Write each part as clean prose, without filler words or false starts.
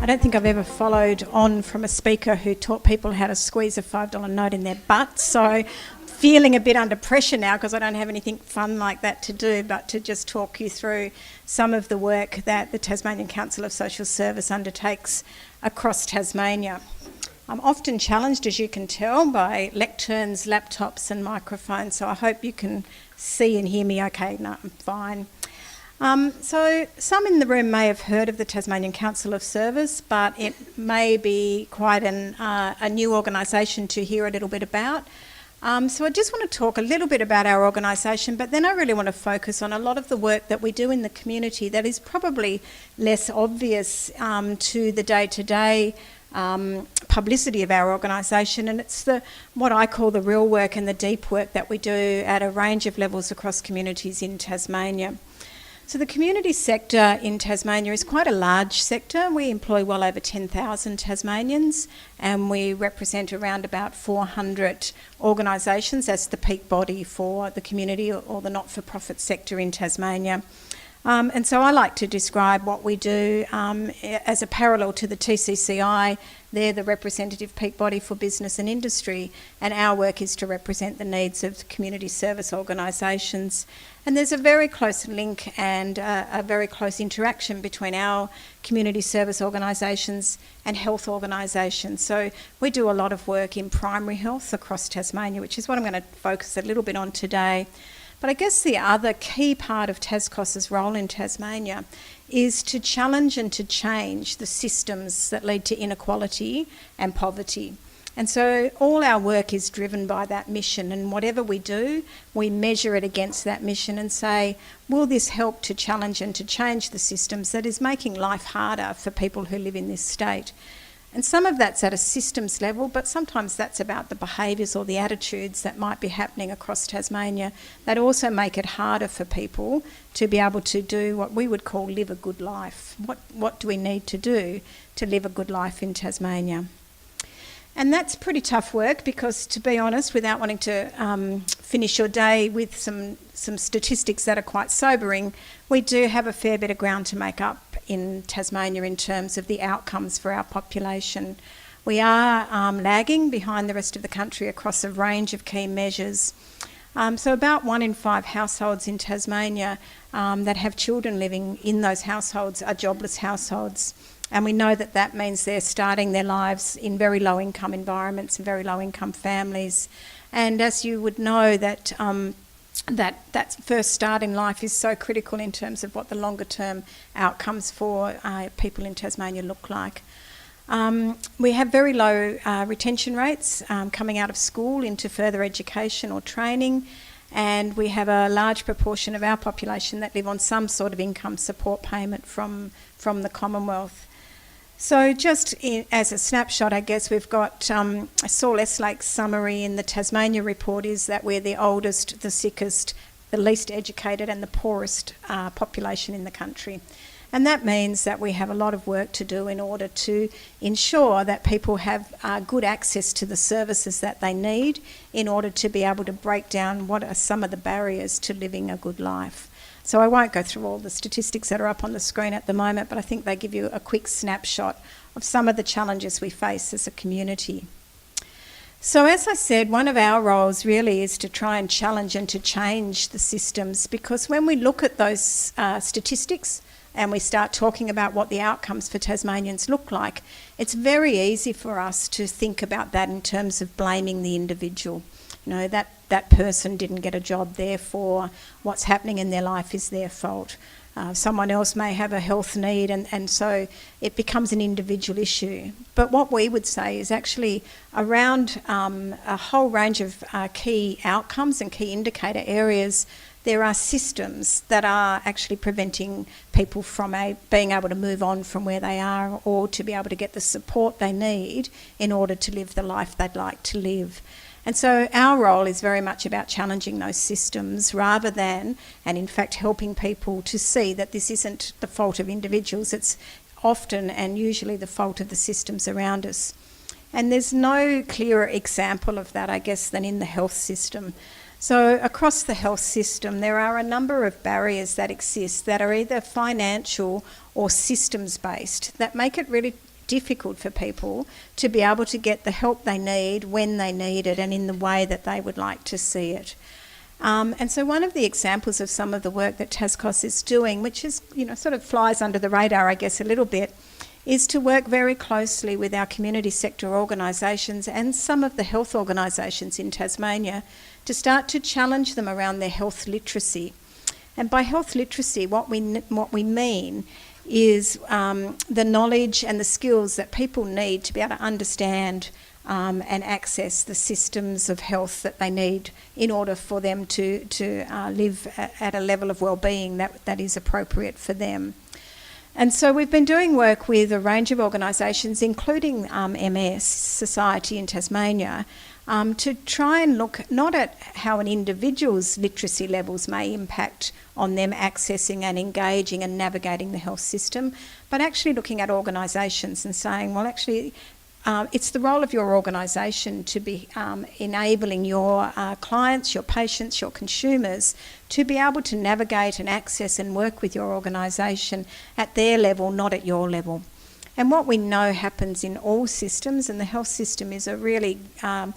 I don't think I've ever followed on from a speaker who taught people how to squeeze a $5 note in their butt, so feeling a bit under pressure now because I don't have anything fun like that to do, but to just talk you through some of the work that the Tasmanian Council of Social Service undertakes across Tasmania. I'm often challenged, as you can tell, by lecterns, laptops and microphones, so I hope you can see and hear me okay. No, I'm fine. So some in the room may have heard of the Tasmanian Council of Service, but it may be quite a new organisation to hear a little bit about. So I just want to talk a little bit about our organisation, but then I really want to focus on a lot of the work that we do in the community that is probably less obvious to the day-to-day publicity of our organisation, and it's what I call the real work and the deep work that we do at a range of levels across communities in Tasmania. So the community sector in Tasmania is quite a large sector. We employ well over 10,000 Tasmanians and we represent around about 400 organisations as the peak body for the community or the not-for-profit sector in Tasmania. And so I like to describe what we do as a parallel to the TCCI. They're the representative peak body for business and industry, and our work is to represent the needs of community service organisations. And there's a very close link and a very close interaction between our community service organisations and health organisations. So we do a lot of work in primary health across Tasmania, which is what I'm going to focus a little bit on today. But I guess the other key part of TasCoss's role in Tasmania is to challenge and to change the systems that lead to inequality and poverty. And so all our work is driven by that mission, and whatever we do, we measure it against that mission and say, will this help to challenge and to change the systems that is making life harder for people who live in this state? And some of that's at a systems level, but sometimes that's about the behaviours or the attitudes that might be happening across Tasmania that also make it harder for people to be able to do what we would call live a good life. What do we need to do to live a good life in Tasmania? And that's pretty tough work because, to be honest, without wanting to finish your day with some statistics that are quite sobering, we do have a fair bit of ground to make up in Tasmania in terms of the outcomes for our population. We are lagging behind the rest of the country across a range of key measures. So about 1 in 5 households in Tasmania that have children living in those households are jobless households. And we know that that means they're starting their lives in very low income environments and very low income families. And as you would know, that first start in life is so critical in terms of what the longer term outcomes for people in Tasmania look like. We have very low retention rates coming out of school into further education or training, and we have a large proportion of our population that live on some sort of income support payment from the Commonwealth. So just as a snapshot, I guess we've got a Saul Eslake's summary in the Tasmania report is that we're the oldest, the sickest, the least educated and the poorest population in the country. And that means that we have a lot of work to do in order to ensure that people have good access to the services that they need in order to be able to break down what are some of the barriers to living a good life. So I won't go through all the statistics that are up on the screen at the moment, but I think they give you a quick snapshot of some of the challenges we face as a community. So as I said, one of our roles really is to try and challenge and to change the systems, because when we look at those statistics and we start talking about what the outcomes for Tasmanians look like, it's very easy for us to think about that in terms of blaming the individual. You know, that person didn't get a job, therefore what's happening in their life is their fault. Someone else may have a health need and so it becomes an individual issue. But what we would say is actually around a whole range of key outcomes and key indicator areas, there are systems that are actually preventing people from being able to move on from where they are or to be able to get the support they need in order to live the life they'd like to live. And so our role is very much about challenging those systems rather than, and in fact helping people to see that this isn't the fault of individuals, it's often and usually the fault of the systems around us. And there's no clearer example of that, I guess, than in the health system. So across the health system, there are a number of barriers that exist that are either financial or systems-based that make it really difficult for people to be able to get the help they need when they need it and in the way that they would like to see it. And so one of the examples of some of the work that TasCoss is doing, which is, sort of flies under the radar, I guess, a little bit, is to work very closely with our community sector organisations and some of the health organisations in Tasmania to start to challenge them around their health literacy. And by health literacy, what we mean is the knowledge and the skills that people need to be able to understand and access the systems of health that they need in order for them to live at a level of well-being that is appropriate for them. And so we've been doing work with a range of organisations, including MS Society in Tasmania, to try and look not at how an individual's literacy levels may impact on them accessing and engaging and navigating the health system, but actually looking at organisations and saying, well, actually, it's the role of your organisation to be enabling your clients, your patients, your consumers to be able to navigate and access and work with your organisation at their level, not at your level. And what we know happens in all systems, and the health system is a really, an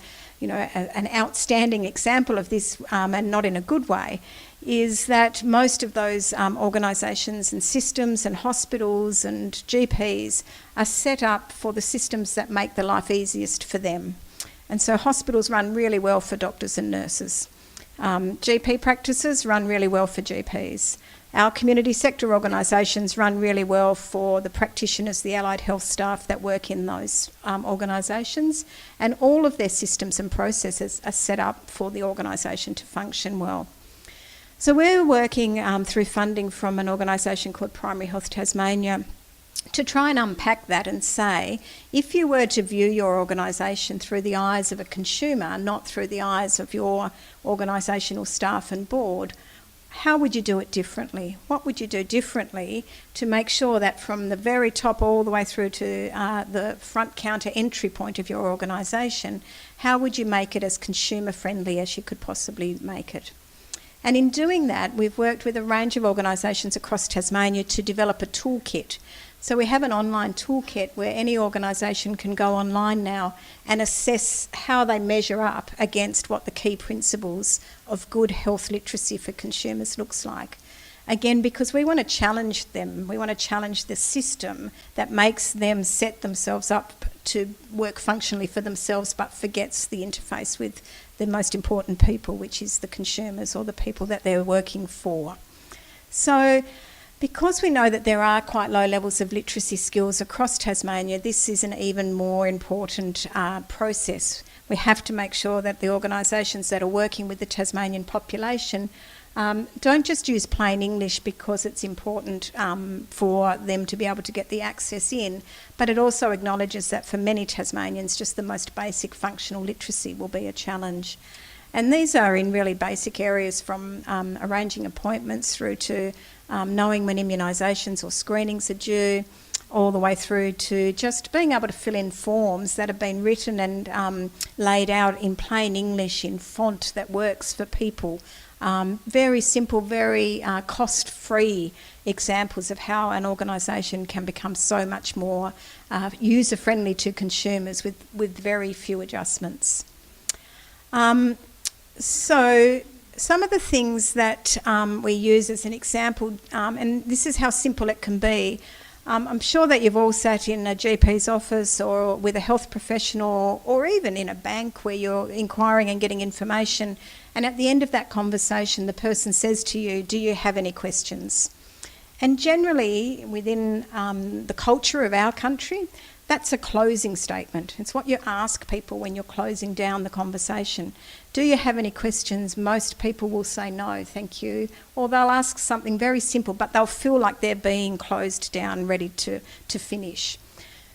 outstanding example of this, and not in a good way, is that most of those organisations and systems and hospitals and GPs are set up for the systems that make the life easiest for them. And so hospitals run really well for doctors and nurses. GP practices run really well for GPs. Our community sector organisations run really well for the practitioners, the allied health staff that work in those organisations, and all of their systems and processes are set up for the organisation to function well. So we're working through funding from an organisation called Primary Health Tasmania to try and unpack that and say, if you were to view your organisation through the eyes of a consumer, not through the eyes of your organisational staff and board, how would you do it differently? What would you do differently to make sure that from the very top all the way through to the front counter entry point of your organisation, how would you make it as consumer friendly as you could possibly make it? And in doing that, we've worked with a range of organisations across Tasmania to develop a toolkit. So we have an online toolkit where any organisation can go online now and assess how they measure up against what the key principles of good health literacy for consumers looks like. Again, because we want to challenge them, we want to challenge the system that makes them set themselves up to work functionally for themselves but forgets the interface with the most important people, which is the consumers or the people that they're working for. So because we know that there are quite low levels of literacy skills across Tasmania, this is an even more important process. We have to make sure that the organisations that are working with the Tasmanian population don't just use plain English because it's important for them to be able to get the access in, but it also acknowledges that for many Tasmanians, just the most basic functional literacy will be a challenge. And these are in really basic areas from arranging appointments through to knowing when immunisations or screenings are due, all the way through to just being able to fill in forms that have been written and laid out in plain English in font that works for people. Very simple, very cost-free examples of how an organisation can become so much more user-friendly to consumers with very few adjustments. So some of the things that we use as an example, and this is how simple it can be. I'm sure that you've all sat in a GP's office or with a health professional or even in a bank where you're inquiring and getting information, and at the end of that conversation the person says to you, do you have any questions? And generally within the culture of our country, that's a closing statement. It's what you ask people when you're closing down the conversation. Do you have any questions? Most people will say no, thank you. Or they'll ask something very simple, but they'll feel like they're being closed down, ready to finish.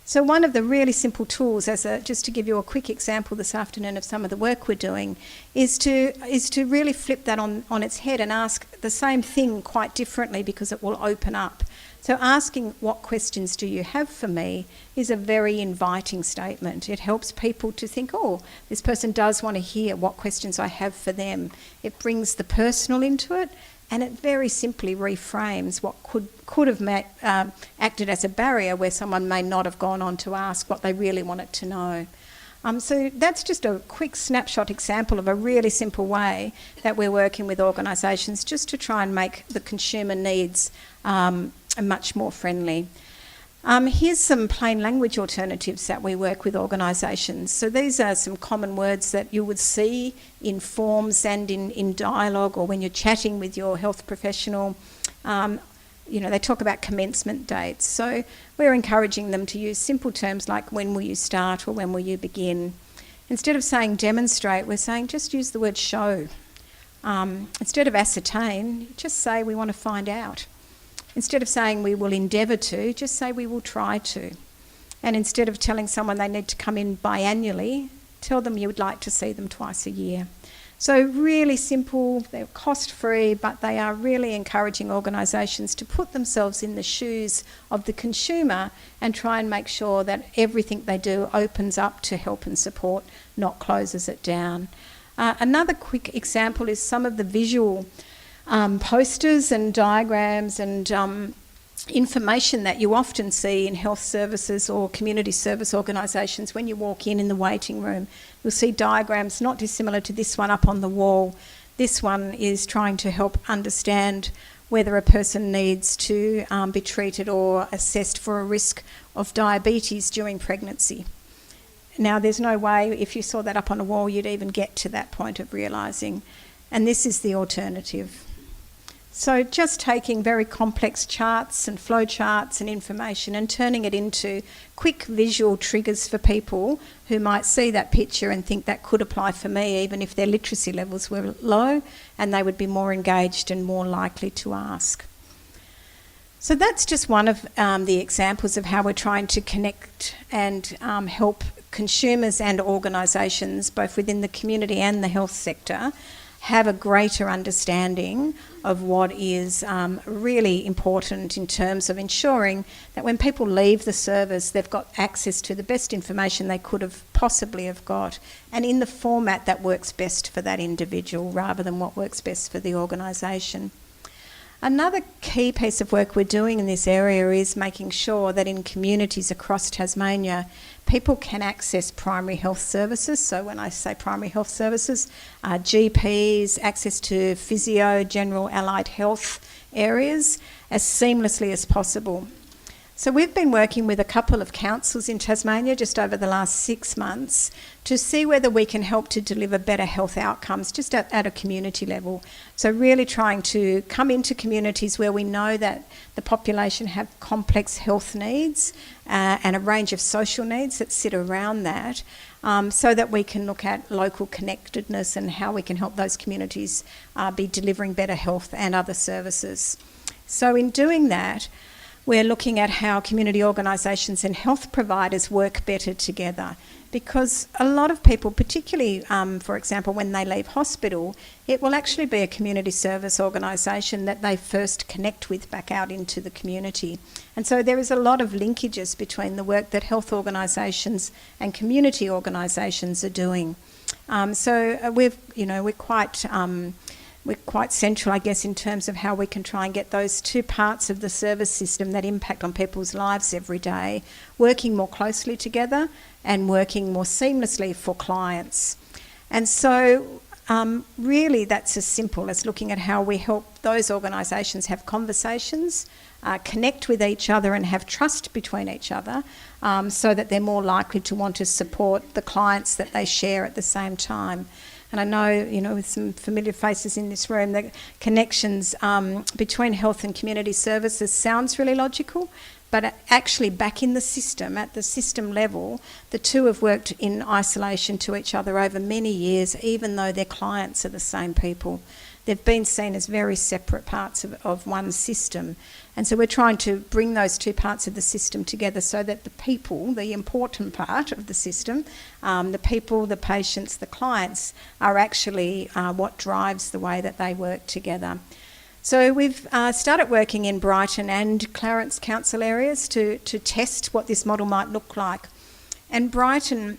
So one of the really simple tools, just to give you a quick example this afternoon of some of the work we're doing, is to really flip that on its head and ask the same thing quite differently, because it will open up. So asking what questions do you have for me is a very inviting statement. It helps people to think, oh, this person does want to hear what questions I have for them. It brings the personal into it, and it very simply reframes what could have acted as a barrier where someone may not have gone on to ask what they really wanted to know. So that's just a quick snapshot example of a really simple way that we're working with organisations just to try and make the consumer needs much more friendly. Here's some plain language alternatives that we work with organisations. So these are some common words that you would see in forms and in dialogue, or when you're chatting with your health professional. They talk about commencement dates. So we're encouraging them to use simple terms like when will you start or when will you begin. Instead of saying demonstrate, we're saying just use the word show. Instead of ascertain, just say we want to find out. Instead of saying we will endeavour to, just say we will try to. And instead of telling someone they need to come in biannually, tell them you would like to see them twice a year. So really simple, they're cost-free, but they are really encouraging organisations to put themselves in the shoes of the consumer and try and make sure that everything they do opens up to help and support, not closes it down. Another quick example is some of the visual posters and diagrams and information that you often see in health services or community service organisations. When you walk in the waiting room, you'll see diagrams not dissimilar to this one up on the wall. This one is trying to help understand whether a person needs to be treated or assessed for a risk of diabetes during pregnancy. Now, there's no way, if you saw that up on a wall, you'd even get to that point of realising. And this is the alternative. So just taking very complex charts and flow charts and information and turning it into quick visual triggers for people who might see that picture and think that could apply for me, even if their literacy levels were low, and they would be more engaged and more likely to ask. So that's just one of the examples of how we're trying to connect and help consumers and organisations, both within the community and the health sector, have a greater understanding of what is really important in terms of ensuring that when people leave the service, they've got access to the best information they could have possibly have got, and in the format that works best for that individual rather than what works best for the organisation. Another key piece of work we're doing in this area is making sure that in communities across Tasmania, people can access primary health services. So when I say primary health services, GPs, access to physio, general allied health areas as seamlessly as possible. So we've been working with a couple of councils in Tasmania just over the last 6 months to see whether we can help to deliver better health outcomes just at a community level. So really trying to come into communities where we know that the population have complex health needs and a range of social needs that sit around that, so that we can look at local connectedness and how we can help those communities be delivering better health and other services. So in doing that, we're looking at how community organisations and health providers work better together, because a lot of people, particularly, for example, when they leave hospital, it will actually be a community service organisation that they first connect with back out into the community. And so there is a lot of linkages between the work that health organisations and community organisations are doing. We're quite central, I guess, in terms of how we can try and get those two parts of the service system that impact on people's lives every day, working more closely together and working more seamlessly for clients. And so really that's as simple as looking at how we help those organisations have conversations, connect with each other and have trust between each other, so that they're more likely to want to support the clients that they share at the same time. And I know, with some familiar faces in this room, the connections between health and community services sounds really logical, but actually back in the system, at the system level, the two have worked in isolation to each other over many years, even though their clients are the same people. They've been seen as very separate parts of one system. And so we're trying to bring those two parts of the system together so that the people, the important part of the system, the people, the patients, the clients, are actually what drives the way that they work together. So we've started working in Brighton and Clarence council areas to test what this model might look like. And Brighton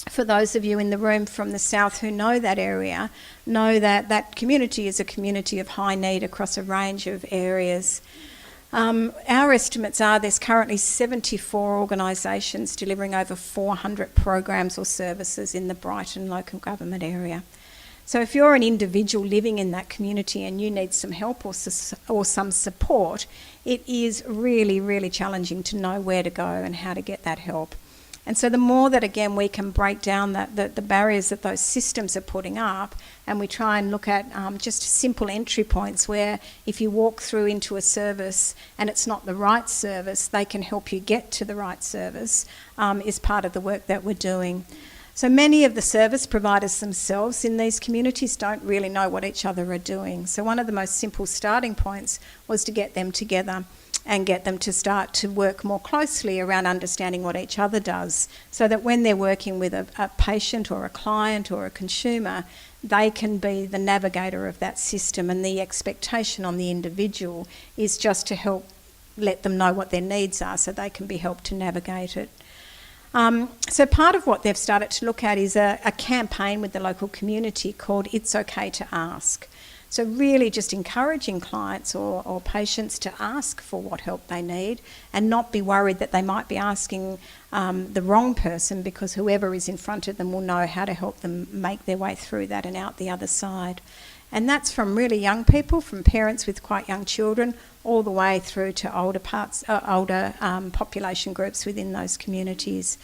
for those of you in the room from the south who know that area, know that that community is a community of high need across a range of areas. Our estimates are there's currently 74 organisations delivering over 400 programs or services in the Brighton local government area. So if you're an individual living in that community and you need some help or some support, it is really, really challenging to know where to go and how to get that help. And so the more that, again, we can break down the barriers that those systems are putting up, and we try and look at just simple entry points where if you walk through into a service and it's not the right service, they can help you get to the right service, is part of the work that we're doing. So many of the service providers themselves in these communities don't really know what each other are doing. So one of the most simple starting points was to get them together and get them to start to work more closely around understanding what each other does, so that when they're working with a patient or a client or a consumer, they can be the navigator of that system, and the expectation on the individual is just to help let them know what their needs are so they can be helped to navigate it. So part of what they've started to look at is a campaign with the local community called It's Okay to Ask. So really just encouraging clients or patients to ask for what help they need and not be worried that they might be asking the wrong person, because whoever is in front of them will know how to help them make their way through that and out the other side. And that's from really young people, from parents with quite young children, all the way through to older population groups within those communities.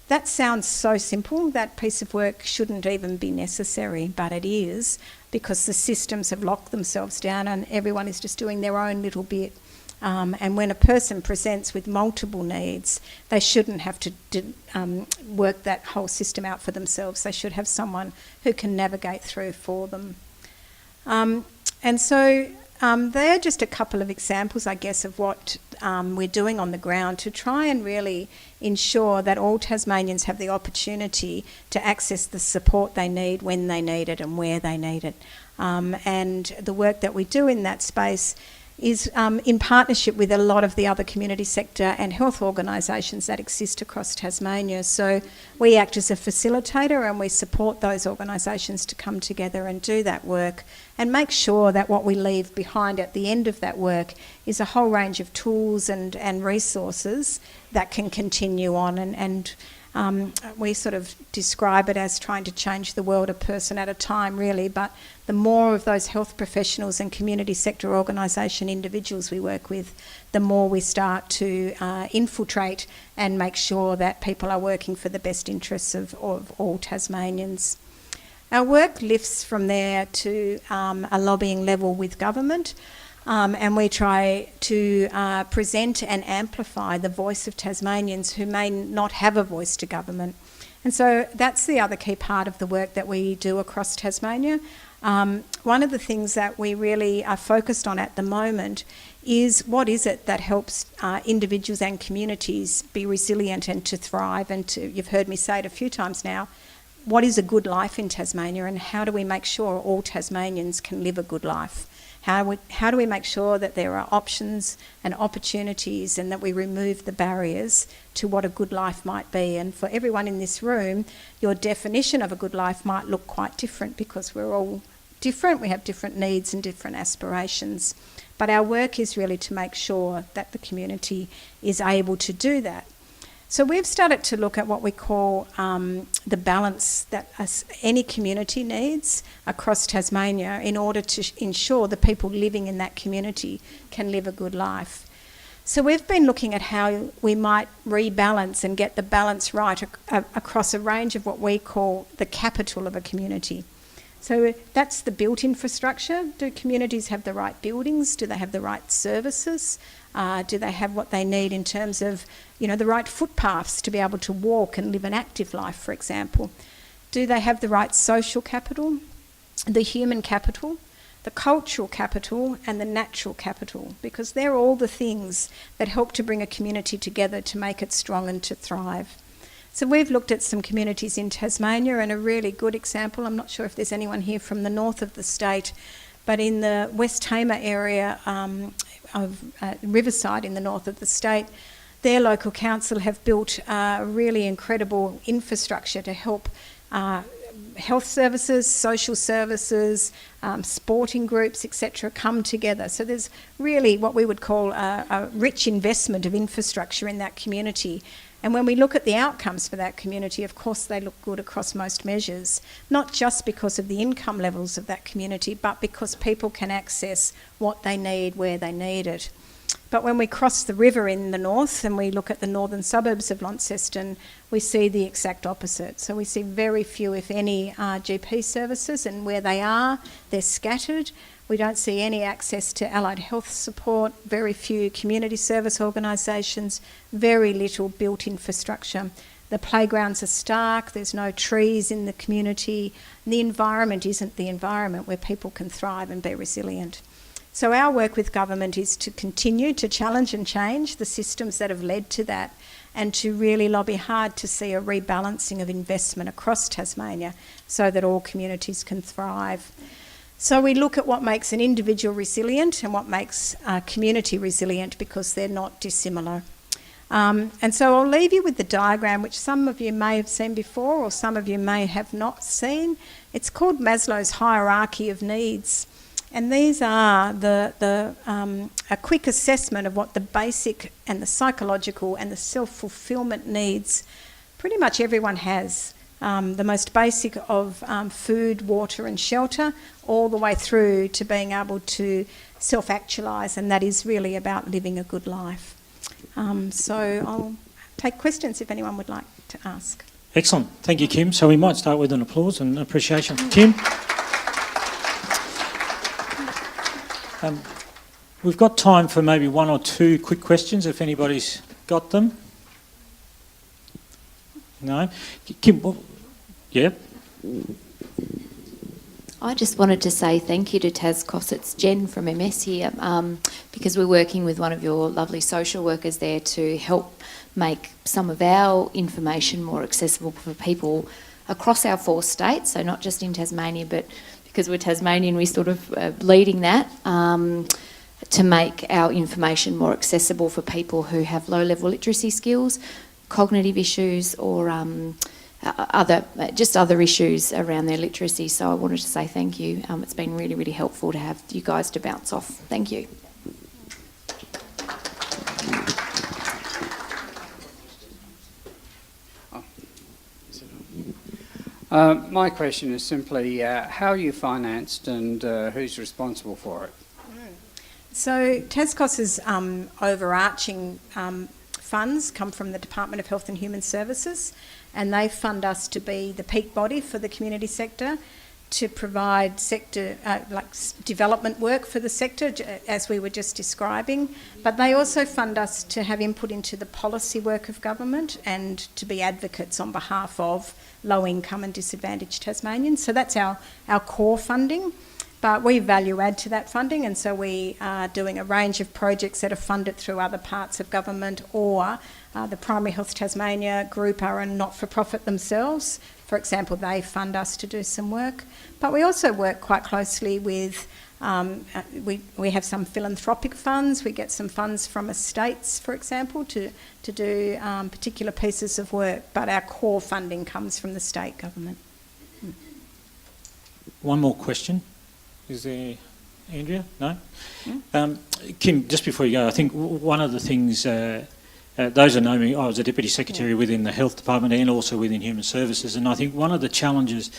That sounds so simple. That piece of work shouldn't even be necessary, but it is, because the systems have locked themselves down and everyone is just doing their own little bit. And when a person presents with multiple needs, they shouldn't have to work that whole system out for themselves. They should have someone who can navigate through for them. And so they are just a couple of examples, I guess, of what we're doing on the ground to try and really ensure that all Tasmanians have the opportunity to access the support they need when they need it and where they need it. And the work that we do in that space is in partnership with a lot of the other community sector and health organisations that exist across Tasmania. So we act as a facilitator and we support those organisations to come together and do that work and make sure that what we leave behind at the end of that work is a whole range of tools and resources that can continue on. And we sort of describe it as trying to change the world a person at a time, really, but the more of those health professionals and community sector organisation individuals we work with, the more we start to infiltrate and make sure that people are working for the best interests of all Tasmanians. Our work lifts from there to a lobbying level with government, and we try to present and amplify the voice of Tasmanians who may not have a voice to government. And so that's the other key part of the work that we do across Tasmania. One of the things that we really are focused on at the moment is what is it that helps individuals and communities be resilient and to thrive, and to, you've heard me say it a few times now, what is a good life in Tasmania, and how do we make sure all Tasmanians can live a good life? How do we make sure that there are options and opportunities, and that we remove the barriers to what a good life might be? And for everyone in this room, your definition of a good life might look quite different, because we're all different, we have different needs and different aspirations. But our work is really to make sure that the community is able to do that. So we've started to look at what we call the balance that any community needs across Tasmania in order to ensure the people living in that community can live a good life. So we've been looking at how we might rebalance and get the balance right across a range of what we call the capital of a community. So that's the built infrastructure. Do communities have the right buildings? Do they have the right services? Do they have what they need in terms of, the right footpaths to be able to walk and live an active life, for example? Do they have the right social capital, the human capital, the cultural capital and the natural capital? Because they're all the things that help to bring a community together to make it strong and to thrive. So we've looked at some communities in Tasmania, and a really good example, I'm not sure if there's anyone here from the north of the state, but in the West Hamer area of Riverside in the north of the state, their local council have built a really incredible infrastructure to help health services, social services, sporting groups, etc. come together. So there's really what we would call a rich investment of infrastructure in that community. And when we look at the outcomes for that community, of course they look good across most measures, not just because of the income levels of that community, but because people can access what they need where they need it. But when we cross the river in the north and we look at the northern suburbs of Launceston, we see the exact opposite. So we see very few, if any, GP services, and where they are, they're scattered. We don't see any access to allied health support, very few community service organisations, very little built infrastructure. The playgrounds are stark, there's no trees in the community, and the environment isn't the environment where people can thrive and be resilient. So our work with government is to continue to challenge and change the systems that have led to that, and to really lobby hard to see a rebalancing of investment across Tasmania so that all communities can thrive. So we look at what makes an individual resilient and what makes a community resilient, because they're not dissimilar. And so I'll leave you with the diagram, which some of you may have seen before or some of you may have not seen. It's called Maslow's hierarchy of needs. And these are a quick assessment of what the basic and the psychological and the self-fulfilment needs pretty much everyone has. The most basic of food, water and shelter, all the way through to being able to self-actualise, and that is really about living a good life. So I'll take questions if anyone would like to ask. Excellent. Thank you, Kim. So we might start with an applause and appreciation for Kim. We've got time for maybe one or two quick questions if anybody's got them. No? Kim, yeah? I just wanted to say thank you to TasCoss. It's Jen from MS here, because we're working with one of your lovely social workers there to help make some of our information more accessible for people across our 4 states, so not just in Tasmania, but because we're Tasmanian, we're sort of leading that to make our information more accessible for people who have low-level literacy skills, cognitive issues, or other issues around their literacy. So I wanted to say thank you. It's been really, really helpful to have you guys to bounce off. Thank you. My question is simply how are you financed and who's responsible for it? So TasCoss's overarching funds come from the Department of Health and Human Services, and they fund us to be the peak body for the community sector, to provide sector development work for the sector, as we were just describing. But they also fund us to have input into the policy work of government and to be advocates on behalf of low income and disadvantaged Tasmanians. So that's our core funding. But we value add to that funding, and so we are doing a range of projects that are funded through other parts of government, or the Primary Health Tasmania group are a not-for-profit themselves. For example, they fund us to do some work. But we also work quite closely with, we have some philanthropic funds. We get some funds from estates, for example, to do particular pieces of work. But our core funding comes from the state government. One more question. Is there Andrea? No? Kim, just before you go, I think one of the things, those who know me, I was a Deputy Secretary within the Health Department and also within Human Services, and I think one of the challenges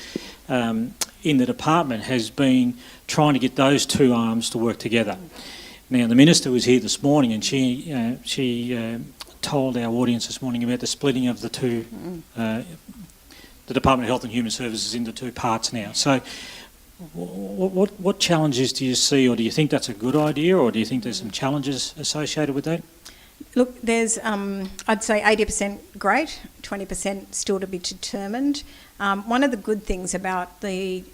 in the department has been trying to get those two arms to work together. Now, the Minister was here this morning and she told our audience this morning about the splitting of the two, the Department of Health and Human Services into 2 parts now. So what challenges do you see, or do you think that's a good idea, or do you think there's some challenges associated with that? Look, there's, I'd say 80% great, 20% still to be determined. One of the good things about the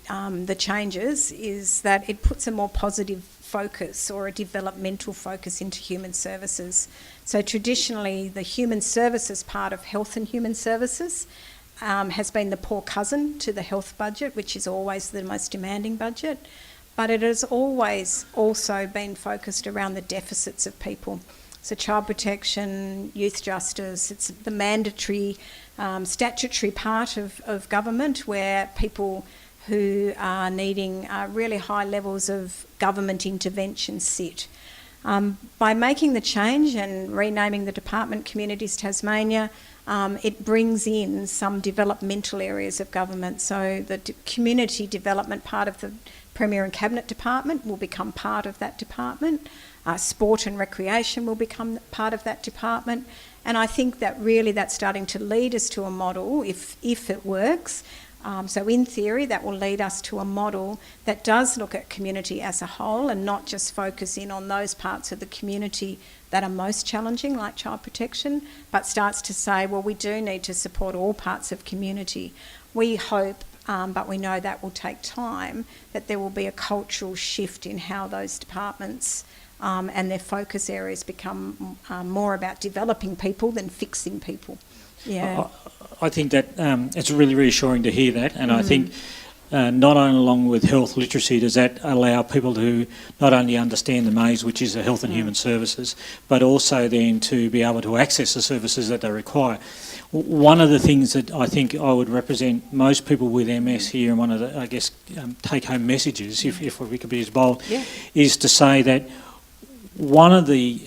changes is that it puts a more positive focus, or a developmental focus, into human services. So traditionally, the human services part of health and human services has been the poor cousin to the health budget, which is always the most demanding budget, but it has always also been focused around the deficits of people. So child protection, youth justice, it's the mandatory statutory part of government where people who are needing really high levels of government intervention sit. By making the change and renaming the department Communities Tasmania, it brings in some developmental areas of government. So the community development part of the Premier and Cabinet Department will become part of that department. Sport and recreation will become part of that department. And I think that really that's starting to lead us to a model, if it works. So in theory, that will lead us to a model that does look at community as a whole and not just focus in on those parts of the community that are most challenging, like child protection, but starts to say, well, we do need to support all parts of community. We hope, but we know that will take time, that there will be a cultural shift in how those departments and their focus areas become more about developing people than fixing people. Yeah. I think that it's really reassuring to hear that, and I think not only along with health literacy does that allow people to not only understand the maze, which is the health and human services, but also then to be able to access the services that they require. One of the things that I think I would represent most people with MS here, and one of the, I guess, take-home messages, if we could be as bold, is to say that one of the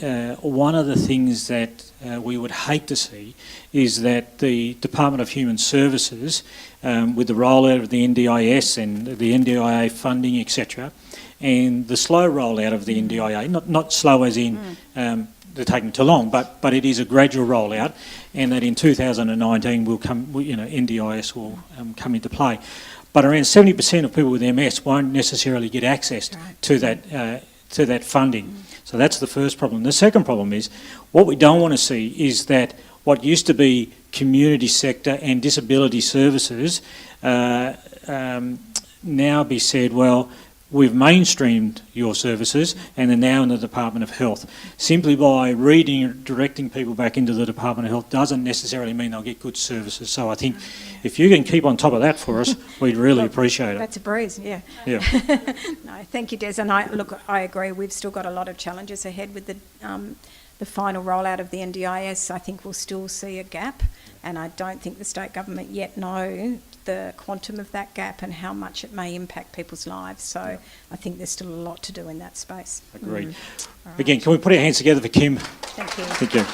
things that we would hate to see is that the Department of Human Services, with the rollout of the NDIS and the NDIA funding, etc., and the slow rollout of the NDIA, not slow as in they're taking too long, but it is a gradual rollout, and that in 2019 will come, NDIS will come into play. But around 70% of people with MS won't necessarily get access to that funding. So that's the first problem. The second problem is, what we don't want to see is that what used to be community sector and disability services now be said, well, we've mainstreamed your services and they're now in the Department of Health. Simply by directing people back into the Department of Health doesn't necessarily mean they'll get good services. So I think if you can keep on top of that for us, we'd really appreciate it. That's a breeze, yeah. Yeah. No, thank you, Des. And I agree, we've still got a lot of challenges ahead with the final rollout of the NDIS. I think we'll still see a gap, and I don't think the state government yet know the quantum of that gap and how much it may impact people's lives. So I think there's still a lot to do in that space. Agreed. Again, can we put our hands together for Kim? Thank you. Thank you.